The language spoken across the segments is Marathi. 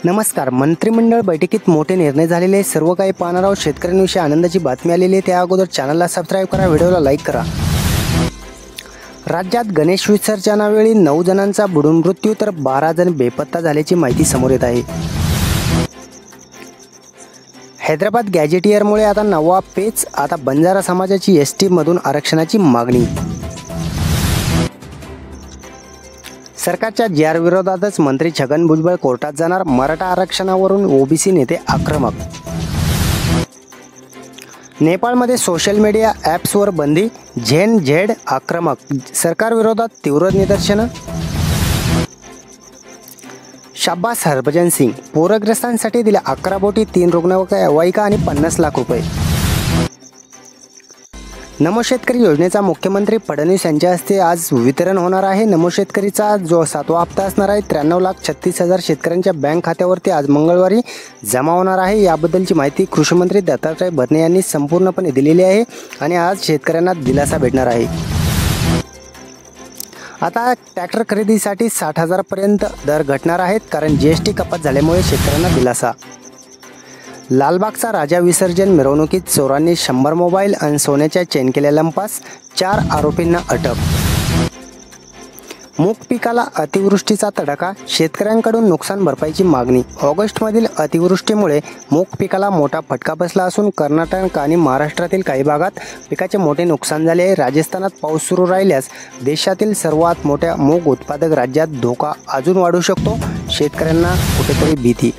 नमस्कार. मंत्रिमंडळ बैठकीत मोठे निर्णय झालेले सर्व काही पाहणार आहोत. शेतकऱ्यांविषयी आनंदाची बातमी आलेली आहे. त्या अगोदर चॅनलला सबस्क्राईब करा, व्हिडिओला लाईक करा. राज्यात गणेश विसर्जनावेळी 9 जणांचा बुडून मृत्यू तर 12 जण बेपत्ता झाल्याची माहिती समोर येत आहे. हैदराबाद गॅजेटियरमुळे आता नवा पेच. आता बंजारा समाजाची एसटी मधून आरक्षणाची मागणी. सरकारच्या जी-आर विरोधातच मंत्री छगन भुजबळ कोर्टात जाणार. मराठा आरक्षणावरून ओबीसी नेते आक्रमक. नेपाळमध्ये सोशल मीडिया ॲप्सवर बंदी. झेड आक्रमक. सरकार विरोधात तीव्र निदर्शनं. शाब्बास हरभजन सिंग. पूरग्रस्तांसाठी दिल्या 11 बोटी, 3 रुग्णवाहिका आणि 50 लाख रुपये. नमो शेतकरी योजनेचा मुख्यमंत्री फडणवीस यांच्या हस्ते आज वितरण होणार आहे. नमो शेतकरीचा जो 7वा हप्ता असणार आहे 93,36,000 शेतकऱ्यांच्या बँक खात्यावरती आज मंगळवारी जमा होणार आहे. याबद्दलची माहिती कृषीमंत्री दत्तात्रय भरणे यांनी संपूर्णपणे दिलेली आहे आणि आज शेतकऱ्यांना दिलासा भेटणार आहे. आता ट्रॅक्टर खरेदीसाठी 60,000 पर्यंत दर घटणार आहेत, कारण जीएसटी कपात झाल्यामुळे शेतकऱ्यांना दिलासा. लालबागचा राजा विसर्जन मिरवणुकीत चोरांनी 100 मोबाईल आणि सोन्याच्या चेन केल्या लंपास. 4 आरोपींना अटक. मूग पिकाला अतिवृष्टीचा तडाखा. शेतकऱ्यांकडून नुकसान भरपाईची मागणी. ऑगस्टमधील अतिवृष्टीमुळे मूग पिकाला मोठा फटका बसला असून कर्नाटक आणि महाराष्ट्रातील काही भागात पिकाचे मोठे नुकसान झाले आहे. राजस्थानात पाऊस सुरू राहिल्यास देशातील सर्वात मोठ्या मूग उत्पादक राज्यात धोका अजून वाढू शकतो. शेतकऱ्यांना कुठेतरी भीती.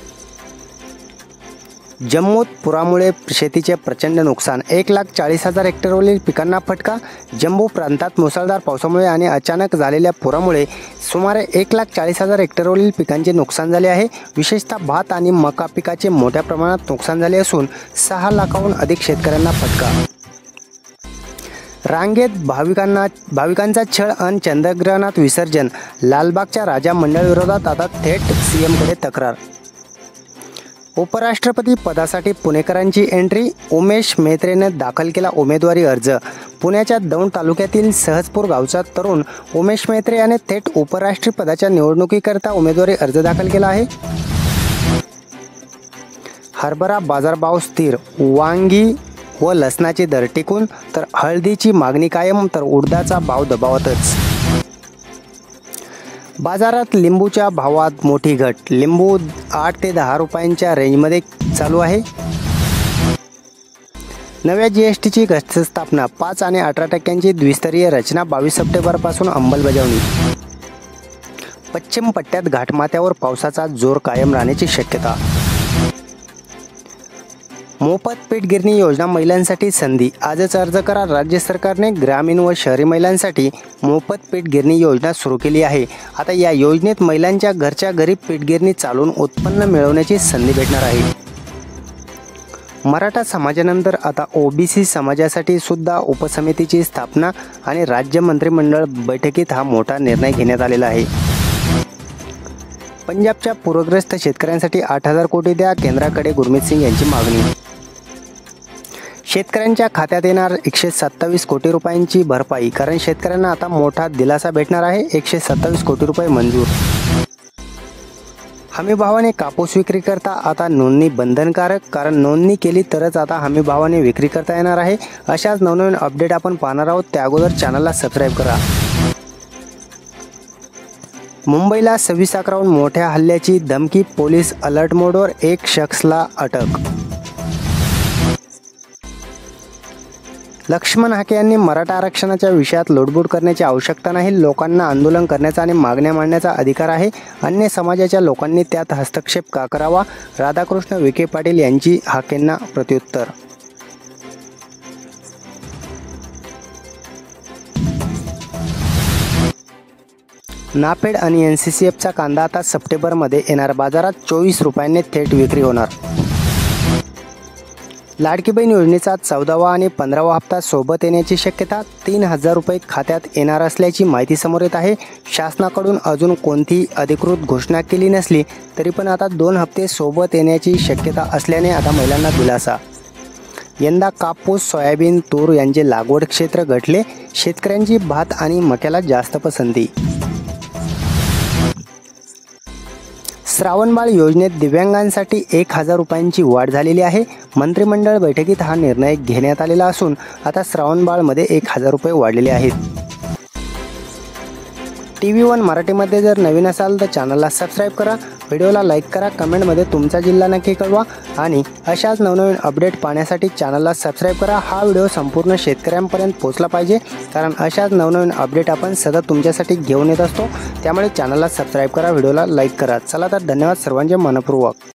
जम्मूत पुरामुळे शेतीचे प्रचंड नुकसान. 1,40,000 हेक्टरवरील पिकांना फटका. जम्मू प्रांतात मुसळधार पावसामुळे आणि अचानक झालेल्या पुरामुळे सुमारे 1,40,000 हेक्टरवरील पिकांचे नुकसान झाले आहे. विशेषतः भात आणि मका पिकाचे मोठ्या प्रमाणात नुकसान झाले असून 6 लाखाहून अधिक शेतकऱ्यांना फटका. रांगेत भाविकांचा छळ आणि चंद्रग्रहणात विसर्जन. लालबागच्या राजा मंडळ विरोधात आता थेट सीएमकडे तक्रार. उपराष्ट्रपती पदासाठी पुणेकरांची एंट्री. उमेश मेत्रेने दाखल केला उमेदवारी अर्ज. पुण्याच्या दौंड तालुक्यातील सहजपूर गावचा तरुण उमेश मेत्रे याने थेट उपराष्ट्रपदाच्या निवडणुकीकरता उमेदवारी अर्ज दाखल केला आहे. हरभरा बाजारभाव स्थिर. वांगी व लसणाचे दर टिकून तर हळदीची मागणी कायम तर उडदाचा भाव दबावातच. बाजारात लिंबूच्या भावात मोठी घट. लिंबू 8 ते 10 रुपयांच्या रेंजमध्ये चालू आहे. नव्या जीएसटीची स्थापना. 5 आणि 18% द्विस्तरीय रचना. 22 सप्टेंबरपासून अंमलबजावणी. पश्चिम पट्ट्यात घाटमाथ्यावर पावसाचा जोर कायम राहण्याची शक्यता. मोफत पीठ गिरणी योजना महिलांसाठी संधी. आजच अर्ज करा. राज्य सरकारने ग्रामीण व शहरी महिलांसाठी मोफत पीठ गिरणी योजना सुरू केली आहे. आता या योजनेत महिलांच्या घरच्या घरी पीठ गिरणी चालवून उत्पन्न मिळवण्याची संधी भेटणार आहे. मराठा समाजानंतर आता ओबीसी समाजासाठी सुद्धा उपसमितीची स्थापना आणि राज्य मंत्रिमंडळ बैठकीत हा मोठा निर्णय घेण्यात आलेला आहे. पंजाबच्या पूरग्रस्त शेतकऱ्यांसाठी 8,000 कोटी द्या. केंद्राकडे गुरमीत सिंग यांची मागणी. शेतकऱ्यांच्या खात्यात येणार 127 कोटी रुपयांची भरपाई, कारण शेतकऱ्यांना आता मोठा दिलासा भेटणार आहे. 127 कोटी रुपये मंजूर. हमीभावाने कापूस विक्री करता आता नोंदणी बंधनकारक, कारण नोंदणी केली तरच आता हमीभावाने विक्री करता येणार आहे. अशाच नवनवीन अपडेट आपण पाहणार आहोत. त्या अगोदर चॅनलला सबस्क्राईब करा. मुंबईला 26/11 मोठ्या हल्ल्याची धमकी. पोलीस अलर्ट मोडवर. 1 शख्सला अटक. लक्ष्मण हाके यांनी मराठा आरक्षणाच्या विषयात लुडबुड करण्याची आवश्यकता नाही. लोकांना आंदोलन करण्याचा आणि मागण्या मांडण्याचा अधिकार आहे. अन्य समाजाच्या लोकांनी त्यात हस्तक्षेप का करावा. राधाकृष्ण विखे पाटील यांची हाकेंना प्रत्युत्तर. नाफेड आणि NCCFचा कांदा आता सप्टेंबरमध्ये येणार. बाजारात 24 रुपयांनी थेट विक्री होणार. लाडकी बहीण योजनेचा 14वा आणि 15वा हप्ता सोबत येण्याची शक्यता. 3,000 रुपये खात्यात येणार असल्याची माहिती समोर येत आहे. शासनाकडून अजून कोणतीही अधिकृत घोषणा केली नसली तरी पण आता 2 हप्ते सोबत येण्याची शक्यता असल्याने आता महिलांना दिलासा. यंदा कापूस, सोयाबीन, तूर यांचे लागवड क्षेत्र घटले. शेतकऱ्यांची भात आणि मक्याला जास्त पसंती. श्रावणबाळ योजनेत दिव्यांगांसाठी 1,000 रुपयांची वाढ झालेली आहे। मंत्रिमंडळ बैठकीत हा निर्णय घेण्यात आलेला असून आता श्रावणबाळमध्ये 1,000 रुपये वाढलेले आहेत। TV1 मराठीमध्ये जर नवीन असाल तर चॅनलला सबस्क्राईब करा, व्हिडिओला लाईक करा, कमेंटमध्ये तुमचा जिल्हा नक्की कळवा आणि अशाच नवनवीन अपडेट पाहण्यासाठी चॅनलला सबस्क्राईब करा। हा व्हिडिओ संपूर्ण शेतकऱ्यांपर्यंत पोहोचला पाहिजे, कारण अशाच नवनवीन अपडेट आपण सतत तुमच्यासाठी घेऊन येत असतो। त्यामुळे चॅनलला सबस्क्राईब करा, व्हिडिओला लाईक करा। चला तर धन्यवाद सर्वांचे मनपूर्वक।